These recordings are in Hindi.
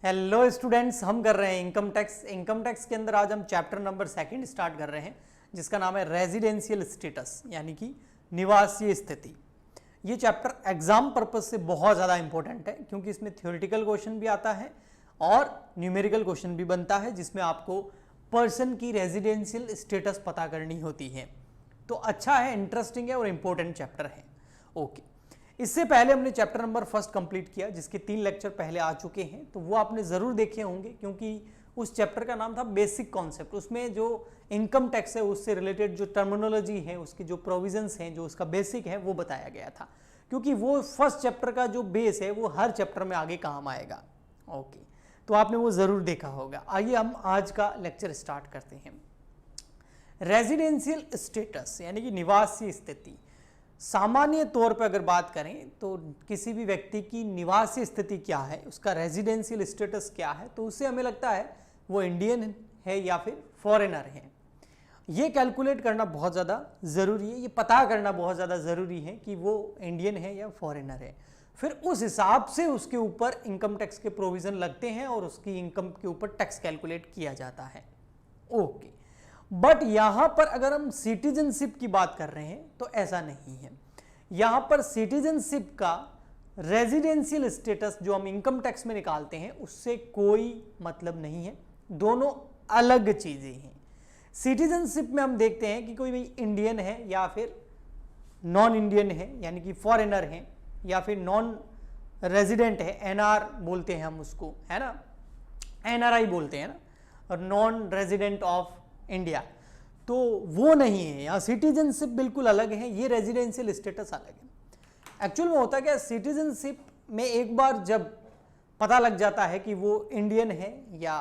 हेलो स्टूडेंट्स, हम कर रहे हैं इनकम टैक्स। इनकम टैक्स के अंदर आज हम चैप्टर नंबर 2 स्टार्ट कर रहे हैं, जिसका नाम है रेजिडेंशियल स्टेटस, यानी कि निवासीय स्थिति। ये चैप्टर एग्जाम पर्पस से बहुत ज़्यादा इंपॉर्टेंट है, क्योंकि इसमें थ्योरेटिकल क्वेश्चन भी आता है और न्यूमेरिकल क्वेश्चन भी बनता है, जिसमें आपको पर्सन की रेजिडेंशियल स्टेटस पता करनी होती है। तो अच्छा है, इंटरेस्टिंग है और इम्पोर्टेंट चैप्टर है। ओके, इससे पहले हमने चैप्टर नंबर 1 कंप्लीट किया, जिसके 3 लेक्चर पहले आ चुके हैं, तो वो आपने ज़रूर देखे होंगे, क्योंकि उस चैप्टर का नाम था बेसिक कॉन्सेप्ट। उसमें जो इनकम टैक्स है उससे रिलेटेड जो टर्मिनोलॉजी है, उसकी जो प्रोविजंस हैं, जो उसका बेसिक है, वो बताया गया था, क्योंकि वो फर्स्ट चैप्टर का जो बेस है वो हर चैप्टर में आगे काम आएगा। ओके, तो आपने वो ज़रूर देखा होगा। आइए हम आज का लेक्चर स्टार्ट करते हैं। रेजिडेंशियल स्टेटस यानी कि निवासीय स्थिति। सामान्य तौर पर अगर बात करें तो किसी भी व्यक्ति की निवासीय स्थिति क्या है, उसका रेजिडेंशियल स्टेटस क्या है, तो उससे हमें लगता है वो इंडियन है या फिर फॉरेनर है। ये कैलकुलेट करना बहुत ज़्यादा ज़रूरी है, ये पता करना बहुत ज़्यादा ज़रूरी है कि वो इंडियन है या फॉरेनर है। फिर उस हिसाब से उसके ऊपर इनकम टैक्स के प्रोविज़न लगते हैं और उसकी इनकम के ऊपर टैक्स कैलकुलेट किया जाता है। ओके, बट यहां पर अगर हम सिटीजनशिप की बात कर रहे हैं तो ऐसा नहीं है। यहां पर सिटीजनशिप का रेजिडेंशियल स्टेटस जो हम इनकम टैक्स में निकालते हैं उससे कोई मतलब नहीं है, दोनों अलग चीजें हैं। सिटीजनशिप में हम देखते हैं कि कोई भी इंडियन है या फिर नॉन इंडियन है, यानी कि फॉरेनर है, या फिर नॉन रेजिडेंट है, एनआर बोलते हैं हम उसको, है ना, एनआरआई बोलते हैं ना, और नॉन रेजिडेंट ऑफ इंडिया, तो वो नहीं है। यहाँ सिटीजनशिप बिल्कुल अलग है, ये रेजिडेंशियल स्टेटस अलग है। एक्चुअल में होता क्या है, सिटीजनशिप में एक बार जब पता लग जाता है कि वो इंडियन है या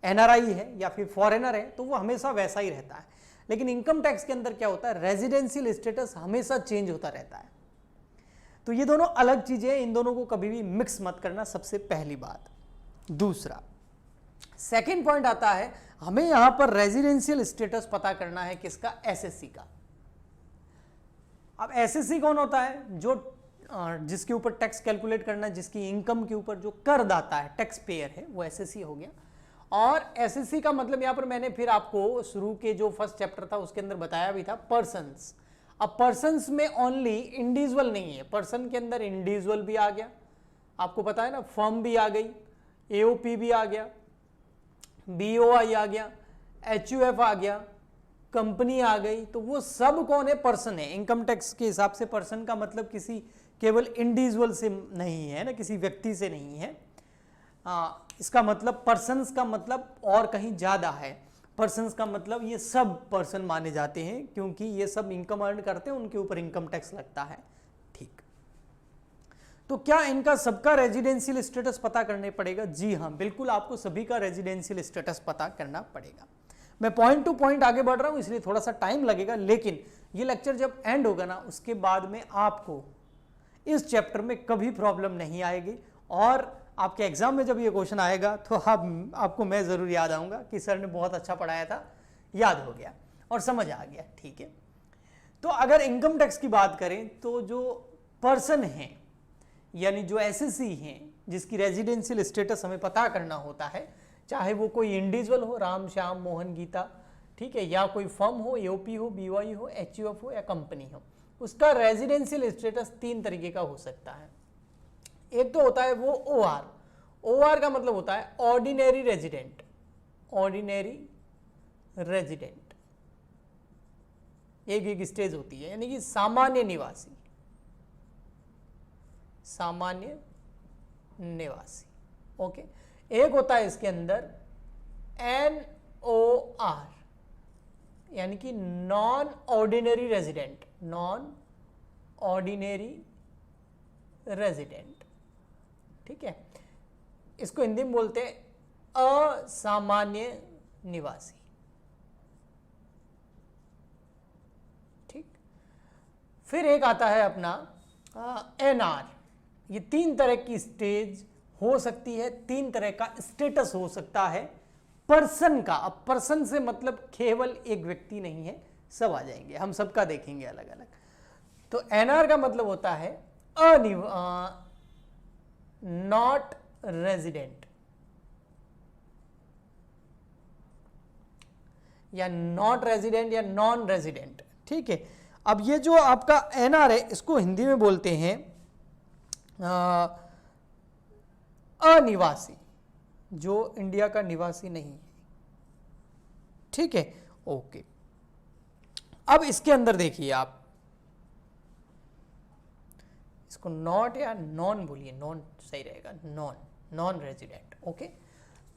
एनआरआई है या फिर फॉरेनर है, तो वो हमेशा वैसा ही रहता है। लेकिन इनकम टैक्स के अंदर क्या होता है, रेजिडेंशियल स्टेटस हमेशा चेंज होता रहता है। तो ये दोनों अलग चीजें हैं, इन दोनों को कभी भी मिक्स मत करना, सबसे पहली बात। दूसरा, सेकेंड पॉइंट आता है, हमें यहां पर रेजिडेंशियल स्टेटस पता करना है किसका, एसएससी का। अब एसएससी कौन होता है, जो जिसके ऊपर टैक्स कैलकुलेट करना, जिसकी इनकम के ऊपर जो करदाता है, टैक्स पेयर है, वो एसएससी हो गया। और एसएससी का मतलब यहां पर मैंने फिर आपको शुरू के जो फर्स्ट चैप्टर था उसके अंदर बताया भी था, पर्सन्स। अब पर्सन्स में ओनली इंडिविजुअल नहीं है, पर्सन के अंदर इंडिविजुअल भी आ गया, आपको पता है ना, फर्म भी आ गई, एओपी भी आ गया, बीओआई आ गया, एचयूएफ आ गया, कंपनी आ गई। तो वो सब कौन है, पर्सन है। इनकम टैक्स के हिसाब से पर्सन का मतलब किसी केवल इंडिविजुअल से नहीं है ना, किसी व्यक्ति से नहीं है। इसका मतलब पर्सन्स का मतलब और कहीं ज्यादा है। पर्सन्स का मतलब ये सब पर्सन माने जाते हैं, क्योंकि ये सब इनकम अर्न करते हैं, उनके ऊपर इनकम टैक्स लगता है। ठीक, तो क्या इनका सबका रेजिडेंशियल स्टेटस पता करने पड़ेगा? जी हाँ, बिल्कुल, आपको सभी का रेजिडेंशियल स्टेटस पता करना पड़ेगा। मैं पॉइंट टू पॉइंट आगे बढ़ रहा हूं, इसलिए थोड़ा सा टाइम लगेगा, लेकिन ये लेक्चर जब एंड होगा ना, उसके बाद में आपको इस चैप्टर में कभी प्रॉब्लम नहीं आएगी। और आपके एग्जाम में जब ये क्वेश्चन आएगा तो आपको मैं जरूर याद आऊंगा कि सर ने बहुत अच्छा पढ़ाया था, याद हो गया और समझ आ गया। ठीक है, तो अगर इनकम टैक्स की बात करें तो जो पर्सन है, यानी जो एसएससी हैं, जिसकी रेजिडेंशियल स्टेटस हमें पता करना होता है, चाहे वो कोई इंडिविजुअल हो, राम श्याम मोहन गीता, ठीक है, या कोई फर्म हो, एओपी हो, बीओआई हो, एचयूएफ हो या कंपनी हो, उसका रेजिडेंशियल स्टेटस 3 तरीके का हो सकता है। एक तो होता है वो ओआर। ओआर का मतलब होता है ऑर्डिनरी रेजिडेंट। ऑर्डिनरी रेजिडेंट एक स्टेज होती है, यानी कि सामान्य निवासी, सामान्य निवासी। ओके, एक होता है इसके अंदर एनओआर, यानी कि non ordinary resident. Non ordinary resident, ठीक है, इसको हिंदी में बोलते हैं असामान्य निवासी। ठीक, फिर एक आता है अपना एनआर। ये 3 तरह की स्टेज हो सकती है, 3 तरह का स्टेटस हो सकता है पर्सन का। अब पर्सन से मतलब केवल एक व्यक्ति नहीं है, सब आ जाएंगे, हम सबका देखेंगे अलग अलग। तो एनआर का मतलब होता है नॉट रेजिडेंट। या नॉट रेजिडेंट या नॉन रेजिडेंट, ठीक है। अब ये जो आपका एनआर है इसको हिंदी में बोलते हैं अनिवासी, जो इंडिया का निवासी नहीं है, ठीक है, ओके। अब इसके अंदर देखिए आप इसको नॉट या नॉन बोलिए, नॉन सही रहेगा, नॉन रेजिडेंट, ओके।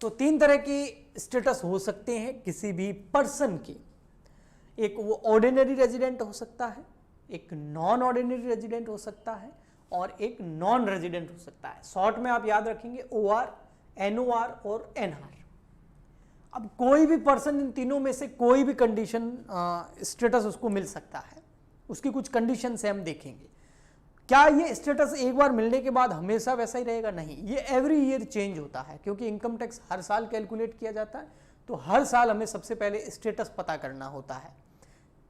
तो तीन तरह की स्टेटस हो सकते हैं किसी भी पर्सन की, एक वो ऑर्डिनरी रेजिडेंट हो सकता है, एक नॉन ऑर्डिनरी रेजिडेंट हो सकता है, और एक नॉन रेजिडेंट हो सकता है। शॉर्ट में आप याद रखेंगे OR, NOR और NR। अब कोई भी पर्सन इन तीनों में से कोई भी कंडीशन स्टेटस उसको मिल सकता है, उसकी कुछ कंडीशन से हम देखेंगे। क्या ये स्टेटस एक बार मिलने के बाद हमेशा वैसा ही रहेगा? नहीं, ये एवरी ईयर चेंज होता है, क्योंकि इनकम टैक्स हर साल कैलकुलेट किया जाता है। तो हर साल हमें सबसे पहले स्टेटस पता करना होता है,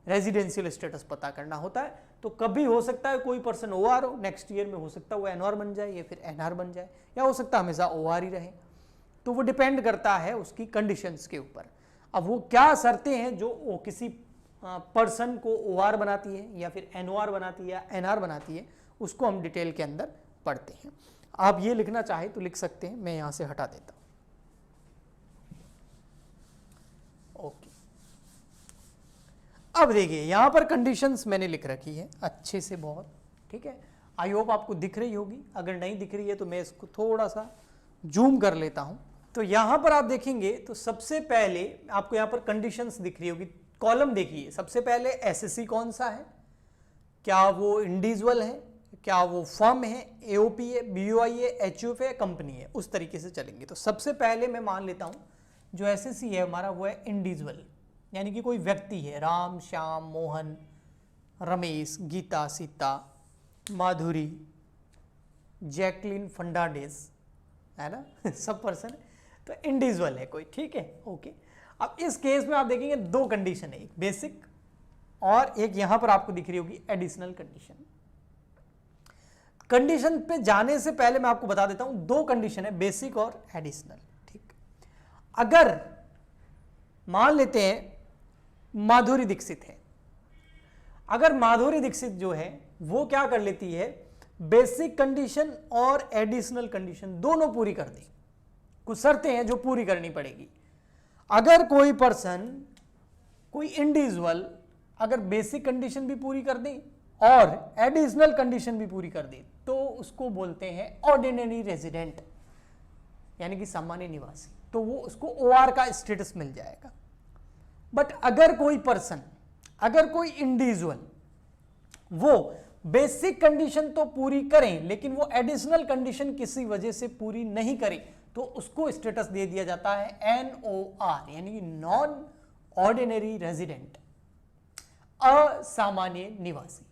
रेजिडेंशियल स्टेटस पता करना होता है। तो कभी हो सकता है कोई पर्सन OR हो, नेक्स्ट ईयर में हो सकता है वो NOR बन जाए या फिर NR बन जाए, या हो सकता है हमेशा OR ही रहे। तो वो डिपेंड करता है उसकी कंडीशंस के ऊपर। अब वो क्या शर्तें हैं जो वो किसी पर्सन को OR बनाती है या फिर NOR बनाती है या NR बनाती है, उसको हम डिटेल के अंदर पढ़ते हैं। आप ये लिखना चाहे तो लिख सकते हैं, मैं यहां से हटा देता हूं, ओके। अब देखिए यहां पर कंडीशंस मैंने लिख रखी है अच्छे से, बहुत ठीक है। आई होप आपको दिख रही होगी, अगर नहीं दिख रही है तो मैं इसको थोड़ा सा जूम कर लेता हूं। तो यहां पर आप देखेंगे तो सबसे पहले आपको यहां पर कंडीशंस दिख रही होगी, कॉलम देखिए। सबसे पहले SSC कौन सा है, क्या वो इंडिविजुअल है, क्या वो फर्म है, AOP है, BOI है, HUF है, कंपनी है, उस तरीके से चलेंगे। तो सबसे पहले मैं मान लेता हूं जो SSC है हमारा वो है इंडिविजुअल, यानी कि कोई व्यक्ति है, राम, श्याम, मोहन, रमेश, गीता, सीता, माधुरी, जैकलिन, फर्नांडिस, है ना सब पर्सन, तो इंडिविजुअल है कोई, ठीक है, ओके। अब इस केस में आप देखेंगे दो कंडीशन है, एक बेसिक और एक यहां पर आपको दिख रही होगी एडिशनल कंडीशन। कंडीशन पे जाने से पहले मैं आपको बता देता हूं दो कंडीशन है, बेसिक और एडिशनल, ठीक। अगर मान लेते हैं माधुरी दीक्षित है, अगर माधुरी दीक्षित जो है वो क्या कर लेती है, बेसिक कंडीशन और एडिशनल कंडीशन दोनों पूरी कर दी, कुछ शर्तें हैं जो पूरी करनी पड़ेगी। अगर कोई पर्सन, कोई इंडिविजुअल अगर बेसिक कंडीशन भी पूरी कर दे और एडिशनल कंडीशन भी पूरी कर दे तो उसको बोलते हैं ऑर्डिनरी रेजिडेंट, यानी कि सामान्य निवासी, तो वो उसको OR का स्टेटस मिल जाएगा। बट अगर कोई पर्सन, अगर कोई इंडिविजुअल वो बेसिक कंडीशन तो पूरी करें लेकिन वो एडिशनल कंडीशन किसी वजह से पूरी नहीं करे तो उसको स्टेटस दे दिया जाता है NOR, यानी कि नॉन ऑर्डिनरी रेजिडेंट, असामान्य निवासी,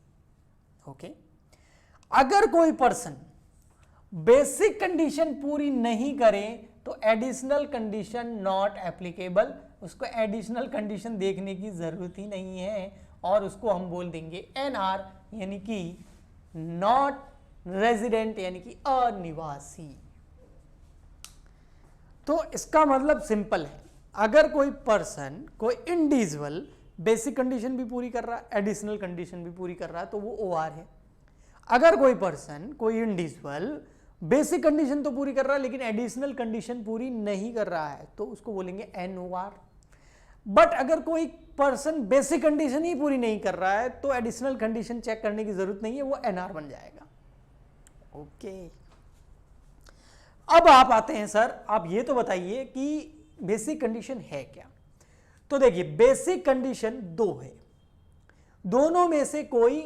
ओके। अगर कोई पर्सन बेसिक कंडीशन पूरी नहीं करे तो एडिशनल कंडीशन नॉट एप्लीकेबल, उसको एडिशनल कंडीशन देखने की जरूरत ही नहीं है और उसको हम बोल देंगे NR, यानी कि नॉट रेजिडेंट, यानी कि अनिवासी। तो इसका मतलब सिंपल है, अगर कोई पर्सन, कोई इंडिविजुअल बेसिक कंडीशन भी पूरी कर रहा है, एडिशनल कंडीशन भी पूरी कर रहा है तो वो OR है। अगर कोई पर्सन, कोई इंडिविजुअल बेसिक कंडीशन तो पूरी कर रहा है लेकिन एडिशनल कंडीशन पूरी नहीं कर रहा है तो उसको बोलेंगे NOR। बट अगर कोई पर्सन बेसिक कंडीशन ही पूरी नहीं कर रहा है तो एडिशनल कंडीशन चेक करने की जरूरत नहीं है, वो NR बन जाएगा, ओके। अब आप आते हैं सर, आप ये तो बताइए कि बेसिक कंडीशन है क्या। तो देखिए बेसिक कंडीशन दो है, दोनों में से कोई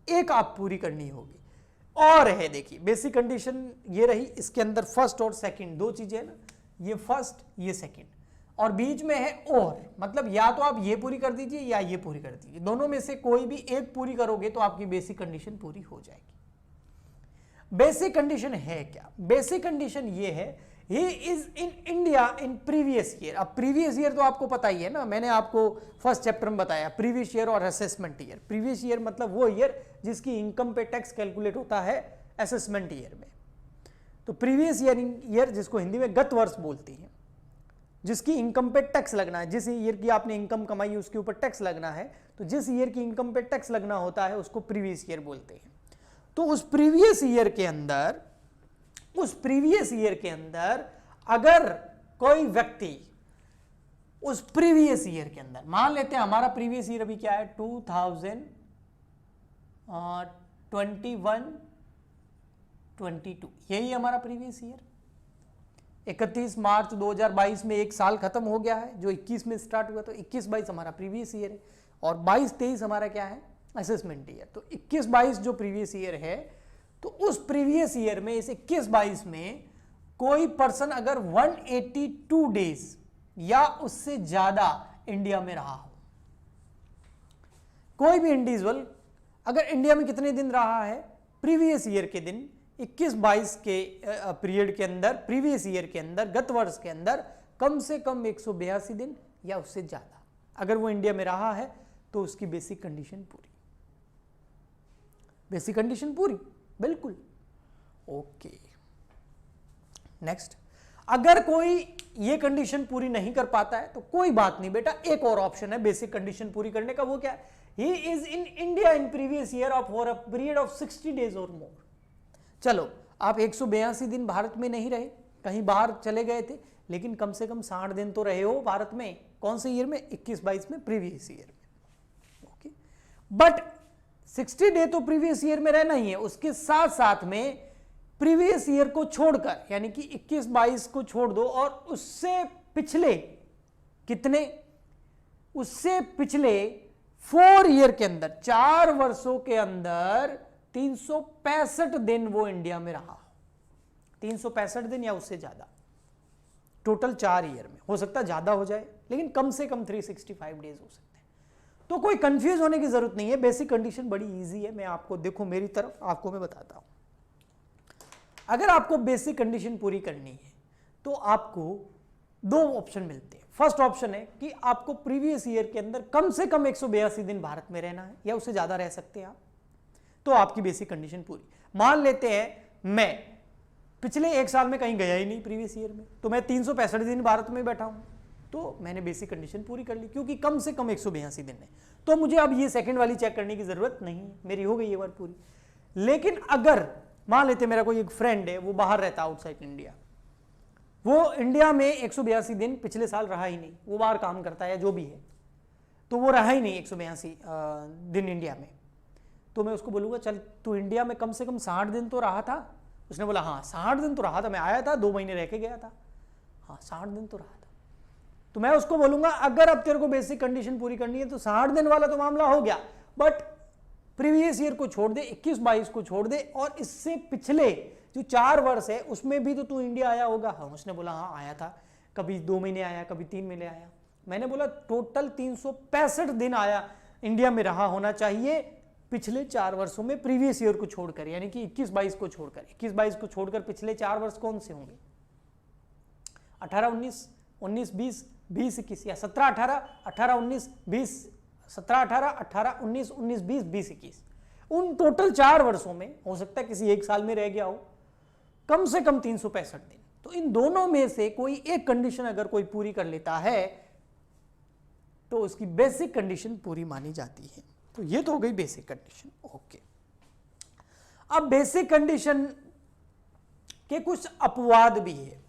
एक आप पूरी करनी होगी। और है देखिए बेसिक कंडीशन ये रही, इसके अंदर फर्स्ट और सेकंड दो चीजें ना, ये फर्स्ट ये सेकंड, और बीच में है और, मतलब या तो आप ये पूरी कर दीजिए या ये पूरी कर दीजिए, दोनों में से कोई भी एक पूरी करोगे तो आपकी बेसिक कंडीशन पूरी हो जाएगी। बेसिक कंडीशन है क्या, बेसिक कंडीशन ये है, he is in India in previous year. अब प्रीवियस ईयर तो आपको पता ही है ना, मैंने आपको फर्स्ट चैप्टर में बताया, प्रीवियस ईयर और असेसमेंट ईयर। प्रीवियस ईयर मतलब वो ईयर जिसकी इनकम पे टैक्स कैलकुलेट होता है असेसमेंट ईयर में। तो प्रीवियस ईयर जिसको हिंदी में गत वर्ष बोलते हैं, जिसकी इनकम पे टैक्स लगना है, जिस ईयर की आपने इनकम कमाई उसके ऊपर टैक्स लगना है, तो जिस ईयर की इनकम पे टैक्स लगना होता है उसको प्रीवियस ईयर बोलते हैं। तो उस प्रीवियस ईयर के अंदर अगर कोई व्यक्ति उस प्रीवियस ईयर के अंदर, मान लेते हैं हमारा प्रीवियस ईयर अभी क्या है 2021-22, यही हमारा प्रीवियस ईयर। 31 मार्च 2022 में एक साल खत्म हो गया है, जो 21 में स्टार्ट हुआ, तो 21-22 हमारा प्रीवियस ईयर है, और 22-23 हमारा क्या है असेसमेंट ईयर। तो 21-22 जो प्रीवियस ईयर है, तो उस प्रीवियस ईयर में, इस 21-22 में कोई पर्सन अगर 182 डेज या उससे ज्यादा इंडिया में रहा हो, कोई भी इंडिविजुअल अगर इंडिया में कितने दिन रहा है, प्रीवियस ईयर के दिन 21-22 के पीरियड के अंदर, प्रीवियस ईयर के अंदर, गत वर्ष के अंदर कम से कम 182 दिन या उससे ज्यादा अगर वो इंडिया में रहा है, तो उसकी बेसिक कंडीशन पूरी, बेसिक कंडीशन पूरी, बिल्कुल ओके। नेक्स्ट, अगर कोई ये कंडीशन पूरी नहीं कर पाता है तो कोई बात नहीं बेटा, एक और ऑप्शन है बेसिक कंडीशन पूरी करने का, वो क्या है, he is in India in previous year of for a period of 60 days और मोर। चलो आप 182 दिन भारत में नहीं रहे, कहीं बाहर चले गए थे, लेकिन कम से कम 60 दिन तो रहे हो भारत में। कौन से ईयर में, 21-22 में, प्रीवियस ईयर में, ओके। बट 60 डे तो प्रीवियस ईयर में रहना ही है, उसके साथ साथ में प्रीवियस ईयर को छोड़कर, यानी कि 21-22 को छोड़ दो, और उससे पिछले कितने, उससे पिछले 4 ईयर के अंदर, 4 वर्षों के अंदर 365 दिन वो इंडिया में रहा, 365 दिन या उससे ज्यादा, टोटल 4 ईयर में। हो सकता है ज्यादा हो जाए, लेकिन कम से कम 365 डेज हो सकते हैं। तो कोई कंफ्यूज होने की जरूरत नहीं है, बेसिक कंडीशन बड़ी इजी है। मैं आपको, देखो मेरी तरफ, आपको मैं बताता हूं। अगर आपको बेसिक कंडीशन पूरी करनी है तो आपको 2 ऑप्शन मिलते हैं। फर्स्ट ऑप्शन है कि आपको प्रीवियस ईयर के अंदर कम से कम 182 दिन भारत में रहना है, या उससे ज्यादा रह सकते हैं आप, तो आपकी बेसिक कंडीशन पूरी। मान लेते हैं मैं पिछले 1 साल में कहीं गया ही नहीं प्रीवियस ईयर में, तो मैं 365 दिन भारत में बैठा हूं, तो मैंने बेसिक कंडीशन पूरी कर ली, क्योंकि कम से कम 182 दिन है। तो मुझे अब ये सेकंड वाली चेक करने की जरूरत नहीं है, मेरी हो गई ये बार पूरी। लेकिन अगर मान लेते मेरा कोई एक फ्रेंड है, वो बाहर रहता है आउटसाइड इंडिया, वो इंडिया में 182 दिन पिछले साल रहा ही नहीं, वो बाहर काम करता है या जो भी है, तो वो रहा ही नहीं 182 दिन इंडिया में, तो मैं उसको बोलूंगा चल तू इंडिया में कम से कम 60 दिन तो रहा था। उसने बोला हाँ 60 दिन तो रहा था, मैं आया था 2 महीने रह के गया था, हाँ 60 दिन तो रहा था। तो मैं उसको बोलूंगा अगर अब तेरे को बेसिक कंडीशन पूरी करनी है तो 60 दिन वाला तो मामला हो गया, बट प्रीवियस ईयर को छोड़ दे, 21-22 को छोड़ दे, और इससे पिछले जो 4 वर्ष है उसमें भी तो तू इंडिया आया होगा। हाँ, उसने बोला हाँ आया था, कभी 2 महीने आया, कभी 3 महीने आया। मैंने बोला टोटल 365 दिन आया इंडिया में रहा होना चाहिए पिछले 4 वर्षों में, प्रीवियस ईयर को छोड़कर, यानी कि 21-22 को छोड़कर। 21-22 को छोड़कर पिछले 4 वर्ष कौन से होंगे, 18-19, 19-20, 20-21, या 17-18, 18-19, 20, 17-18, 18-19, 19-20, 20-21, उन टोटल 4 वर्षों में हो सकता है किसी एक साल में रह गया हो कम से कम 365 दिन। तो इन दोनों में से कोई एक कंडीशन अगर कोई पूरी कर लेता है तो उसकी बेसिक कंडीशन पूरी मानी जाती है। तो ये तो हो गई बेसिक कंडीशन, ओके। अब बेसिक कंडीशन के कुछ अपवाद भी है।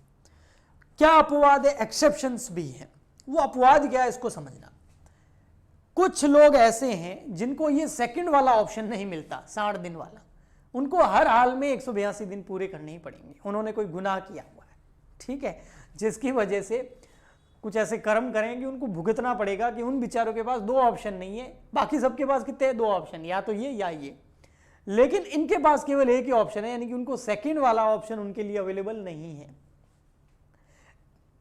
क्या अपवाद है, एक्सेप्शंस भी हैं। वो अपवाद क्या है इसको समझना। कुछ लोग ऐसे हैं जिनको ये सेकंड वाला ऑप्शन नहीं मिलता, 60 दिन वाला, उनको हर हाल में 182 दिन पूरे करने ही पड़ेंगे। उन्होंने कोई गुनाह किया हुआ है, ठीक है, जिसकी वजह से कुछ ऐसे कर्म करेंगे उनको भुगतना पड़ेगा कि उन बेचारों के पास 2 ऑप्शन नहीं है। बाकी सबके पास कितने हैं, 2 ऑप्शन, या तो ये या ये, लेकिन इनके पास केवल एक ही ऑप्शन है, यानी कि उनको सेकंड वाला ऑप्शन उनके लिए अवेलेबल नहीं है।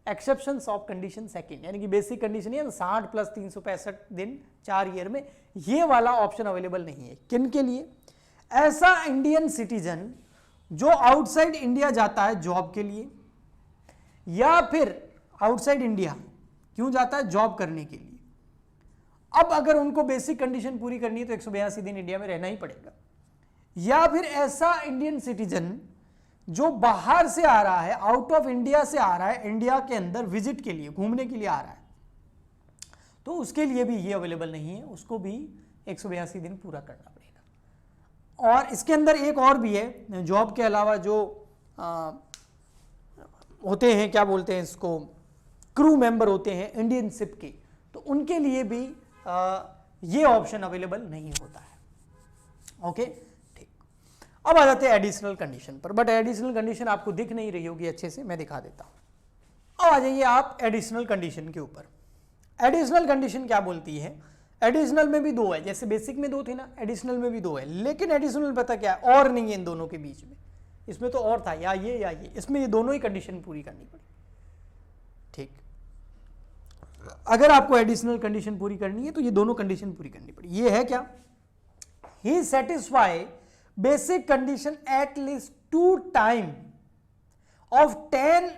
एक्सेप्शंस ऑफ कंडीशन सेकंड, यानी कि बेसिक कंडीशन है 60 प्लस 365 दिन 4 ईयर में, ये वाला ऑप्शन अवेलेबल नहीं है। किन के लिए, ऐसा इंडियन सिटीजन जो आउटसाइड इंडिया जाता है जॉब के लिए, या फिर आउटसाइड इंडिया क्यों जाता है, जॉब करने के लिए। अब अगर उनको बेसिक कंडीशन पूरी करनी है तो 182 दिन इंडिया में रहना ही पड़ेगा। या फिर ऐसा इंडियन सिटीजन जो बाहर से आ रहा है, आउट ऑफ इंडिया से आ रहा है, इंडिया के अंदर विजिट के लिए, घूमने के लिए आ रहा है, तो उसके लिए भी ये अवेलेबल नहीं है, उसको भी 182 दिन पूरा करना पड़ेगा। और इसके अंदर एक और भी है, जॉब के अलावा जो होते हैं, क्या बोलते हैं इसको, क्रू मेंबर होते हैं इंडियन शिप के, तो उनके लिए भी ये ऑप्शन अवेलेबल नहीं होता है। ओके, ठीक। अब आ जाते हैं एडिशनल कंडीशन पर, बट एडिशनल कंडीशन आपको दिख नहीं रही होगी अच्छे से, मैं दिखा देता हूं। अब आ जाइए आप एडिशनल कंडीशन के ऊपर। एडिशनल कंडीशन क्या बोलती है? एडिशनल में भी दो है, जैसे बेसिक में दो थे ना, एडिशनल में भी दो है, लेकिन एडिशनल पता क्या है, और नहीं है इन दोनों के बीच में। इसमें तो और था, या ये, इसमें ये दोनों ही कंडीशन पूरी करनी पड़ी। ठीक, अगर आपको एडिशनल कंडीशन पूरी करनी है तो ये दोनों कंडीशन पूरी करनी पड़ी। ये है क्या? He satisfy basic condition at least 2 time of 10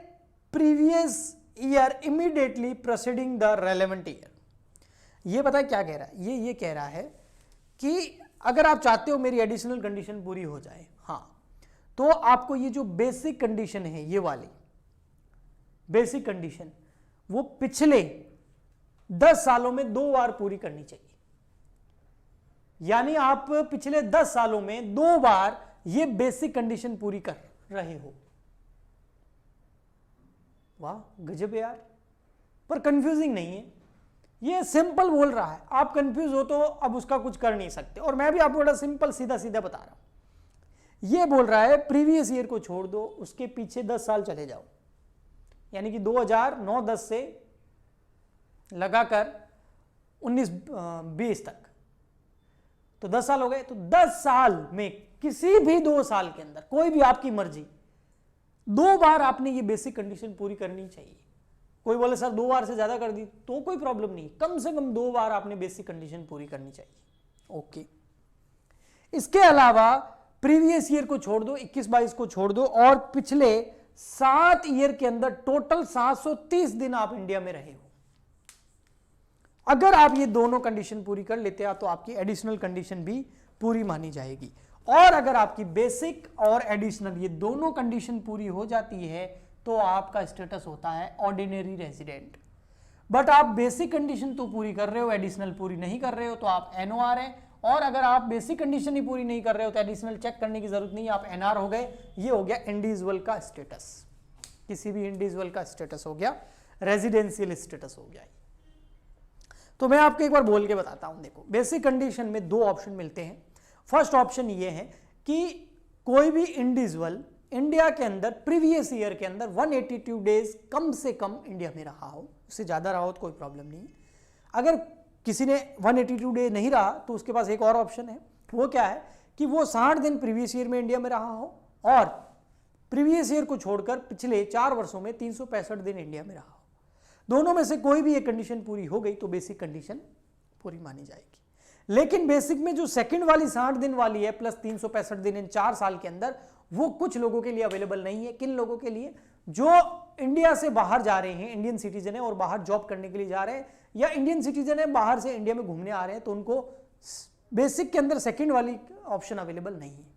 previous year immediately proceeding the relevant year. ये पता है क्या कह रहा है? ये कह रहा है कि अगर आप चाहते हो मेरी एडिशनल कंडीशन पूरी हो जाए, हाँ, तो आपको ये जो बेसिक कंडीशन है, ये वाली बेसिक कंडीशन, वो पिछले 10 सालों में 2 बार पूरी करनी चाहिए। यानी आप पिछले 10 सालों में 2 बार ये बेसिक कंडीशन पूरी कर रहे हो। वाह, गजब यार। पर कंफ्यूजिंग नहीं है, ये सिंपल बोल रहा है। आप कंफ्यूज हो तो अब उसका कुछ कर नहीं सकते, और मैं भी आपको बड़ा सिंपल सीधा सीधा बता रहा हूं। ये बोल रहा है प्रीवियस ईयर को छोड़ दो, उसके पीछे 10 साल चले जाओ, यानी कि 2009-10 से लगाकर 19-20 तक, तो 10 साल हो गए। तो 10 साल में किसी भी 2 साल के अंदर, कोई भी आपकी मर्जी, 2 बार आपने ये बेसिक कंडीशन पूरी करनी चाहिए। कोई बोले सर 2 बार से ज्यादा कर दी तो कोई प्रॉब्लम नहीं, कम से कम 2 बार आपने बेसिक कंडीशन पूरी करनी चाहिए। ओके, इसके अलावा प्रीवियस ईयर को छोड़ दो, 21-22 को छोड़ दो, और पिछले 7 ईयर के अंदर टोटल 730 दिन आप इंडिया में रहे हो। अगर आप ये दोनों कंडीशन पूरी कर लेते हैं तो आपकी एडिशनल कंडीशन भी पूरी मानी जाएगी। और अगर आपकी बेसिक और एडिशनल ये दोनों कंडीशन पूरी हो जाती है तो आपका स्टेटस होता है ऑर्डिनरी रेजिडेंट। बट आप बेसिक कंडीशन तो पूरी कर रहे हो, एडिशनल पूरी नहीं कर रहे हो, तो आप एनओआर हैं। और अगर आप बेसिक कंडीशन ही पूरी नहीं कर रहे हो तो एडिशनल चेक करने की जरूरत नहीं है, आप एनआर हो गए। ये हो गया इंडिविजुअल का स्टेटस, किसी भी इंडिविजुअल का स्टेटस हो गया, रेजिडेंशियल स्टेटस हो गया। तो मैं आपको एक बार बोल के बताता हूं। देखो, बेसिक कंडीशन में 2 ऑप्शन मिलते हैं। फर्स्ट ऑप्शन ये है कि कोई भी इंडिविजुअल इंडिया के अंदर प्रीवियस ईयर के अंदर 182 डेज कम से कम इंडिया में रहा हो, उससे ज्यादा रहा हो तो कोई प्रॉब्लम नहीं। अगर किसी ने 182 डे नहीं रहा तो उसके पास एक और ऑप्शन है, वो क्या है कि वो 60 दिन प्रीवियस ईयर में इंडिया में रहा हो, और प्रीवियस ईयर को छोड़कर पिछले 4 वर्षों में 365 दिन इंडिया में रहा हो। दोनों में से कोई भी एक कंडीशन पूरी हो गई तो बेसिक कंडीशन पूरी मानी जाएगी। लेकिन बेसिक में जो सेकंड वाली 60 दिन वाली है प्लस 365 दिन इन 4 साल के अंदर, वो कुछ लोगों के लिए अवेलेबल नहीं है। किन लोगों के लिए? जो इंडिया से बाहर जा रहे हैं, इंडियन सिटीजन है और बाहर जॉब करने के लिए जा रहे हैं, या इंडियन सिटीजन है बाहर से इंडिया में घूमने आ रहे हैं, तो उनको बेसिक के अंदर सेकंड वाली ऑप्शन अवेलेबल नहीं है।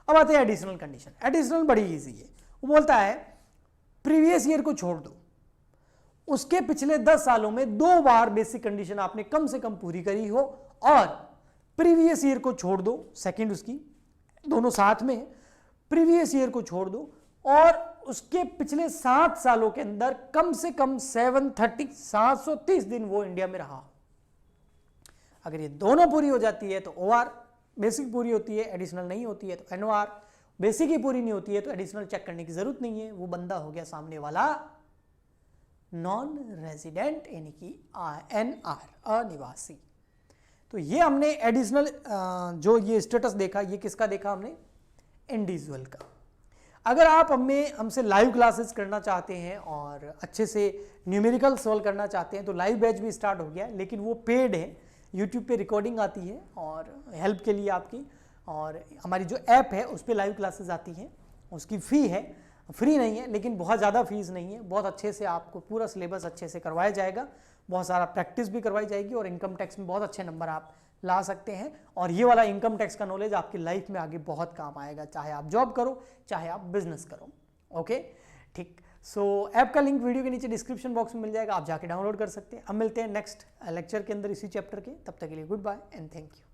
अब आते हैं एडिशनल कंडीशन। एडिशनल बड़ी इजी है, वो बोलता है प्रीवियस ईयर को छोड़ दो, उसके पिछले 10 सालों में 2 बार बेसिक कंडीशन आपने कम से कम पूरी करी हो, और प्रीवियस ईयर को छोड़ दो, सेकंड उसकी, दोनों साथ में, प्रीवियस ईयर को छोड़ दो, और उसके पिछले 7 सालों के अंदर कम से कम 730 दिन वो इंडिया में रहा। अगर ये दोनों पूरी हो जाती है तो ओआर, बेसिक पूरी होती है, एडिशनल नहीं होती है तो एनओआर, बेसिक ही पूरी नहीं होती है तो एडिशनल चेक करने की जरूरत नहीं है, वो बंदा हो गया सामने वाला नॉन रेजिडेंट, यानी कि एनआर, अनिवासी। तो ये हमने एडिशनल जो ये स्टेटस देखा, ये किसका देखा हमने? इंडिविजुअल का। अगर आप हमसे लाइव क्लासेस करना चाहते हैं और अच्छे से न्यूमेरिकल सॉल्व करना चाहते हैं तो लाइव बैच भी स्टार्ट हो गया है, लेकिन वो पेड है, यूट्यूब पे रिकॉर्डिंग आती है और हेल्प के लिए आपकी, और हमारी जो ऐप है उस पर लाइव क्लासेस आती हैं, उसकी फ़ी है, फ्री नहीं है लेकिन बहुत ज़्यादा फीस नहीं है। बहुत अच्छे से आपको पूरा सिलेबस अच्छे से करवाया जाएगा, बहुत सारा प्रैक्टिस भी करवाई जाएगी, और इनकम टैक्स में बहुत अच्छे नंबर आप ला सकते हैं और ये वाला इनकम टैक्स का नॉलेज आपकी लाइफ में आगे बहुत काम आएगा, चाहे आप जॉब करो चाहे आप बिजनेस करो। ओके ठीक, सो ऐप का लिंक वीडियो के नीचे डिस्क्रिप्शन बॉक्स में मिल जाएगा, आप जाके डाउनलोड कर सकते हैं। अब मिलते हैं नेक्स्ट लेक्चर के अंदर इसी चैप्टर के, तब तक के लिए good bye and thank you.